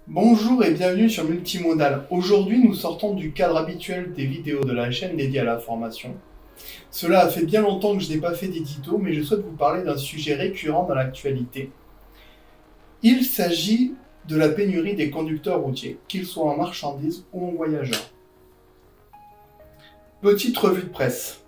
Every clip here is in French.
Bonjour et bienvenue sur Multimodal. Aujourd'hui, nous sortons du cadre habituel des vidéos de la chaîne dédiée à la formation. Cela a fait bien longtemps que je n'ai pas fait d'édito, mais je souhaite vous parler d'un sujet récurrent dans l'actualité. Il s'agit de la pénurie des conducteurs routiers, qu'ils soient en marchandises ou en voyageurs. Petite revue de presse.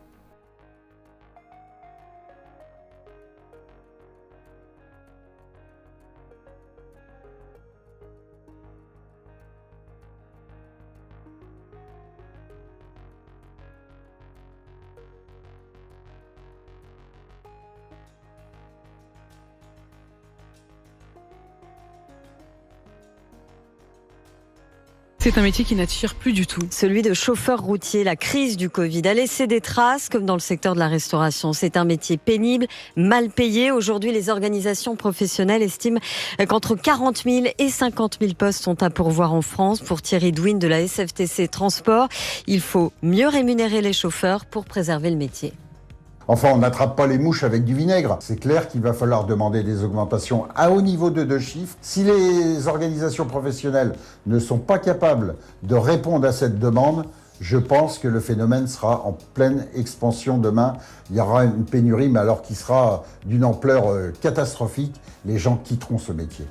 C'est un métier qui n'attire plus du tout. Celui de chauffeur routier, la crise du Covid a laissé des traces, comme dans le secteur de la restauration. C'est un métier pénible, mal payé. Aujourd'hui, les organisations professionnelles estiment qu'entre 40 000 et 50 000 postes sont à pourvoir en France. Pour Thierry Douin de la SFTC Transport, il faut mieux rémunérer les chauffeurs pour préserver le métier. Enfin, on n'attrape pas les mouches avec du vinaigre. C'est clair qu'il va falloir demander des augmentations à haut niveau de 2 chiffres. Si les organisations professionnelles ne sont pas capables de répondre à cette demande, je pense que le phénomène sera en pleine expansion demain. Il y aura une pénurie, mais alors qui sera d'une ampleur catastrophique. Les gens quitteront ce métier.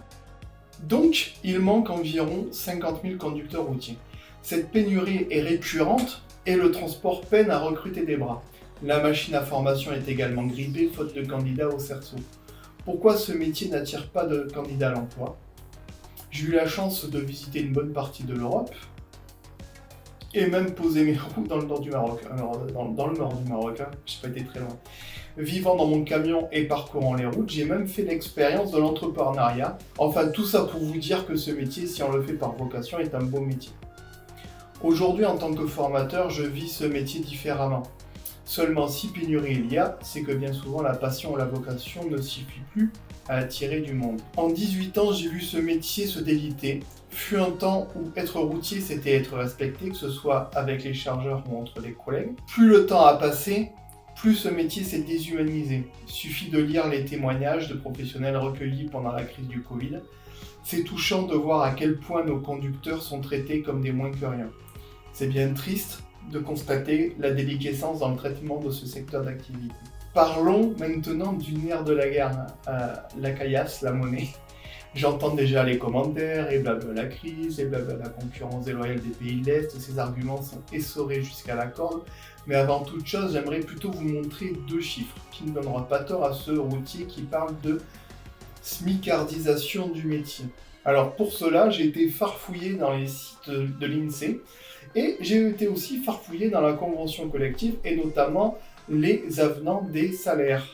Donc, il manque environ 50 000 conducteurs routiers. Cette pénurie est récurrente et le transport peine à recruter des bras. La machine à formation est également grippée faute de candidats au cerceau. Pourquoi ce métier n'attire pas de candidats à l'emploi? J'ai eu la chance de visiter une bonne partie de l'Europe et même poser mes roues dans le nord du Maroc. Alors, dans le nord du Maroc, j'ai pas été très loin. Vivant dans mon camion et parcourant les routes, j'ai même fait l'expérience de l'entrepreneuriat. Enfin, tout ça pour vous dire que ce métier, si on le fait par vocation, est un beau métier. Aujourd'hui, en tant que formateur, je vis ce métier différemment. Seulement si pénurie il y a, c'est que bien souvent la passion ou la vocation ne suffit plus à attirer du monde. En 18 ans, j'ai vu ce métier se déliter. Fut un temps où être routier, c'était être respecté, que ce soit avec les chargeurs ou entre les collègues. Plus le temps a passé, plus ce métier s'est déshumanisé. Il suffit de lire les témoignages de professionnels recueillis pendant la crise du Covid. C'est touchant de voir à quel point nos conducteurs sont traités comme des moins que rien. C'est bien triste de constater la déliquescence dans le traitement de ce secteur d'activité. Parlons maintenant du nerf de la guerre, la caillasse, la monnaie. J'entends déjà les commentaires et blabla la crise et blabla la concurrence déloyale des pays de l'Est. Ces arguments sont essorés jusqu'à la corde. Mais avant toute chose, j'aimerais plutôt vous montrer 2 chiffres qui ne donneront pas tort à ceux routiers qui parlent de smicardisation du métier. Alors pour cela, j'ai été farfouillé dans les sites de l'INSEE et j'ai été aussi farfouillé dans la convention collective et notamment les avenants des salaires.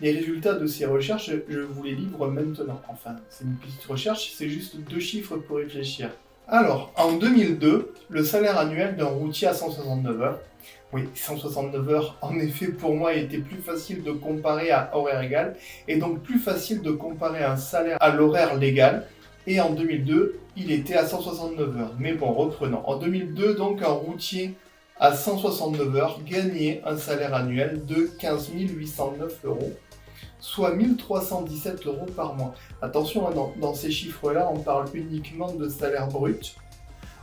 Les résultats de ces recherches, je vous les livre maintenant. Enfin, c'est une petite recherche, c'est juste 2 chiffres pour réfléchir. Alors, en 2002, le salaire annuel d'un routier à 169 heures, oui, 169 heures, en effet, pour moi, était plus facile de comparer à horaire égal, et donc plus facile de comparer un salaire à l'horaire légal. Et en 2002, il était à 169 heures. Mais bon, reprenons. En 2002, donc, un routier à 169 heures gagnait un salaire annuel de 15 809 euros, soit 1317 euros par mois. Attention, dans ces chiffres-là, on parle uniquement de salaire brut.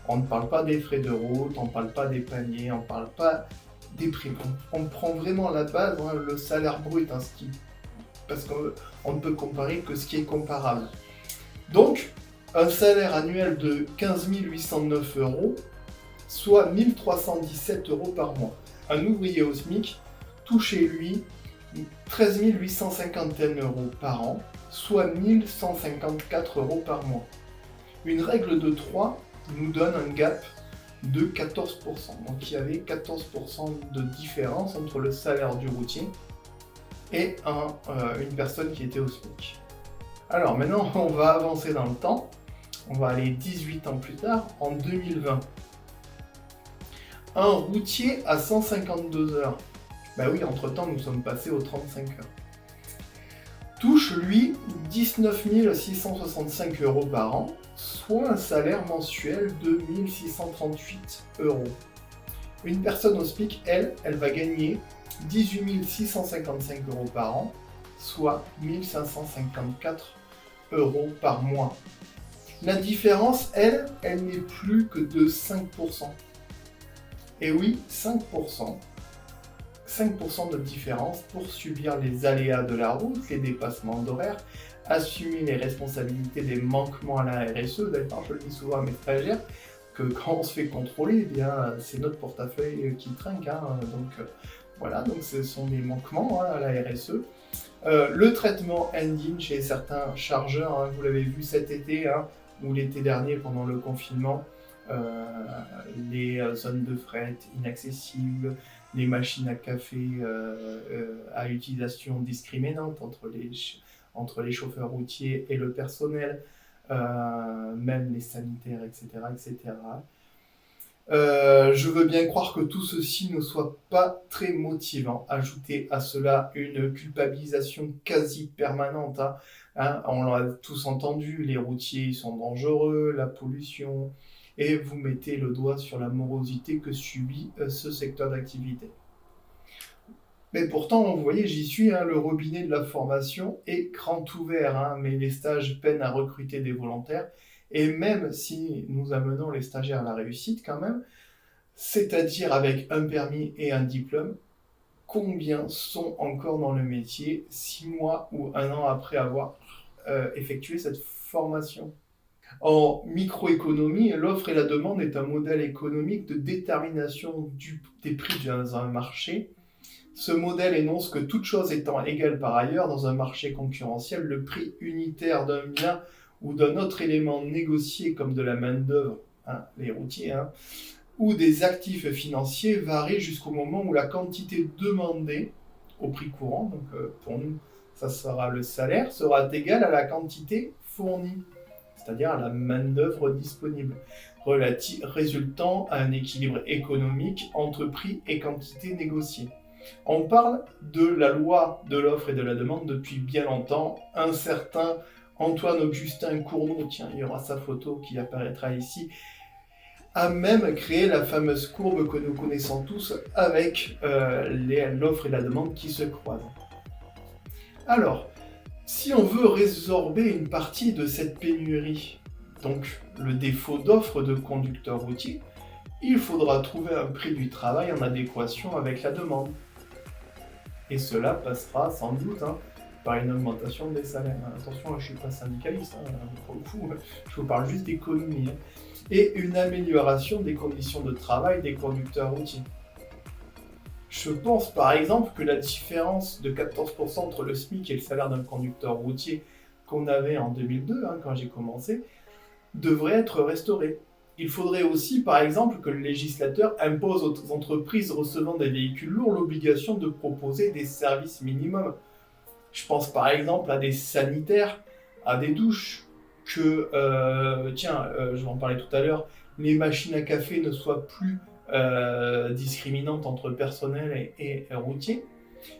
On ne parle pas des frais de route, on ne parle pas des paniers, on ne parle pas des primes. On prend vraiment la base, le salaire brut, parce qu'on ne peut comparer que ce qui est comparable. Donc, un salaire annuel de 15 809 euros, soit 1317 euros par mois. Un ouvrier au SMIC touche chez lui 13 851 euros par an, soit 1154 euros par mois. Une règle de 3 nous donne un gap de 14%. Donc il y avait 14% de différence entre le salaire du routier et une personne qui était au SMIC. Alors maintenant, on va avancer dans le temps. On va aller 18 ans plus tard, en 2020. Un routier à 152 heures. Bah oui, entre-temps, nous sommes passés aux 35 heures. Touche, lui, 19 665 euros par an, soit un salaire mensuel de 1638 euros. Une personne au SMIC, elle va gagner 18 655 euros par an, soit 1554 euros par mois. La différence, elle n'est plus que de 5%. Et oui, 5%. 5% de différence pour subir les aléas de la route, les dépassements d'horaires, assumer les responsabilités des manquements à la RSE. D'ailleurs, je le dis souvent à mes stagiaires, que quand on se fait contrôler, eh bien, c'est notre portefeuille qui trinque. Voilà, donc ce sont des manquements à la RSE. Le traitement indigne chez certains chargeurs, vous l'avez vu cet été, ou l'été dernier pendant le confinement, les zones de fret inaccessibles, les machines à café à utilisation discriminante entre les chauffeurs routiers et le personnel, même les sanitaires, etc. etc. Je veux bien croire que tout ceci ne soit pas très motivant. Ajoutez à cela une culpabilisation quasi permanente. On l'a tous entendu, les routiers sont dangereux, la pollution, et vous mettez le doigt sur la morosité que subit ce secteur d'activité. Mais pourtant, vous voyez, j'y suis, le robinet de la formation est grand ouvert, mais les stages peinent à recruter des volontaires. Et même si nous amenons les stagiaires à la réussite quand même, c'est-à-dire avec un permis et un diplôme, combien sont encore dans le métier 6 mois ou 1 an après avoir effectué cette formation ? En microéconomie, l'offre et la demande est un modèle économique de détermination des prix dans un marché. Ce modèle énonce que toute chose étant égale par ailleurs, dans un marché concurrentiel, le prix unitaire d'un bien ou d'un autre élément négocié comme de la main-d'œuvre, les routiers, ou des actifs financiers varie jusqu'au moment où la quantité demandée au prix courant, donc pour nous, ça sera le salaire, sera égale à la quantité fournie, c'est-à-dire à la main-d'œuvre disponible, résultant à un équilibre économique entre prix et quantité négociée. On parle de la loi de l'offre et de la demande depuis bien longtemps. Un certain Antoine-Augustin Cournot, tiens, il y aura sa photo qui apparaîtra ici, a même créé la fameuse courbe que nous connaissons tous avec l'offre et la demande qui se croisent. Alors, si on veut résorber une partie de cette pénurie, donc le défaut d'offre de conducteurs routiers, il faudra trouver un prix du travail en adéquation avec la demande. Et cela passera sans doute par une augmentation des salaires. Attention, je ne suis pas syndicaliste, pour le coup, je vous parle juste d'économie. Et une amélioration des conditions de travail des conducteurs routiers. Je pense par exemple que la différence de 14% entre le SMIC et le salaire d'un conducteur routier qu'on avait en 2002, quand j'ai commencé, devrait être restaurée. Il faudrait aussi, par exemple, que le législateur impose aux entreprises recevant des véhicules lourds l'obligation de proposer des services minimums. Je pense par exemple à des sanitaires, à des douches, que, je vais en parler tout à l'heure, les machines à café ne soient plus discriminantes entre personnel et routier.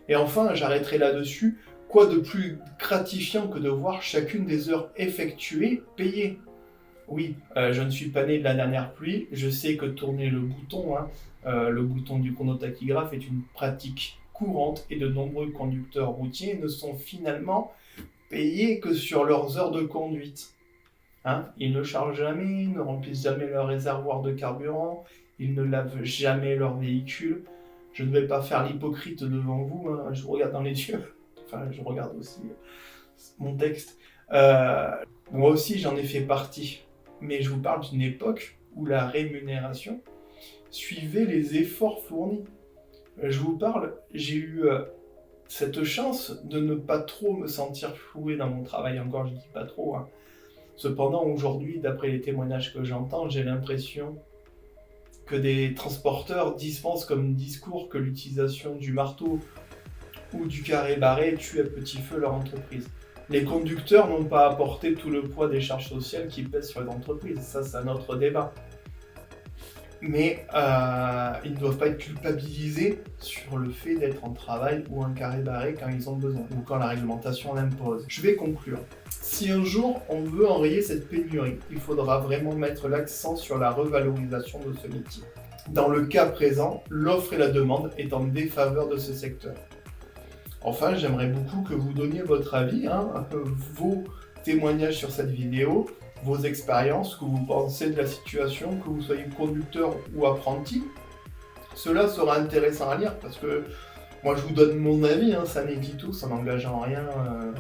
Et enfin, j'arrêterai là-dessus, quoi de plus gratifiant que de voir chacune des heures effectuées payées ? Oui, je ne suis pas né de la dernière pluie, je sais que tourner le bouton du chronotachygraphe est une pratique courante et de nombreux conducteurs routiers ne sont finalement payés que sur leurs heures de conduite. Ils ne chargent jamais, ils ne remplissent jamais leur réservoir de carburant, ils ne lavent jamais leur véhicule. Je ne vais pas faire l'hypocrite devant vous, je vous regarde dans les yeux, je regarde aussi mon texte. Moi aussi j'en ai fait partie. Mais je vous parle d'une époque où la rémunération suivait les efforts fournis. Je vous parle, j'ai eu cette chance de ne pas trop me sentir floué dans mon travail, encore je dis pas trop. Cependant, aujourd'hui, d'après les témoignages que j'entends, j'ai l'impression que des transporteurs dispensent comme discours que l'utilisation du marteau ou du carré barré tue à petit feu leur entreprise. Les conducteurs n'ont pas apporté tout le poids des charges sociales qui pèsent sur les entreprises. Ça, c'est un autre débat. Mais ils ne doivent pas être culpabilisés sur le fait d'être en travail ou en carré barré quand ils ont besoin, ou quand la réglementation l'impose. Je vais conclure. Si un jour on veut enrayer cette pénurie, il faudra vraiment mettre l'accent sur la revalorisation de ce métier. Dans le cas présent, l'offre et la demande est en défaveur de ce secteur. Enfin, j'aimerais beaucoup que vous donniez votre avis, vos témoignages sur cette vidéo, vos expériences, ce que vous pensez de la situation, que vous soyez conducteur ou apprenti. Cela sera intéressant à lire parce que moi je vous donne mon avis, hein, ça n'est qui tout, ça n'engage en rien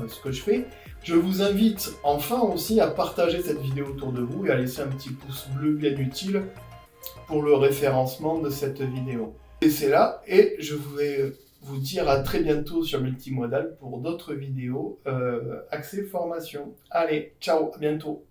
ce que je fais. Je vous invite enfin aussi à partager cette vidéo autour de vous et à laisser un petit pouce bleu bien utile pour le référencement de cette vidéo. Et c'est là, et je vais vous dire à très bientôt sur Multimodal pour d'autres vidéos axées formation. Allez, ciao, à bientôt.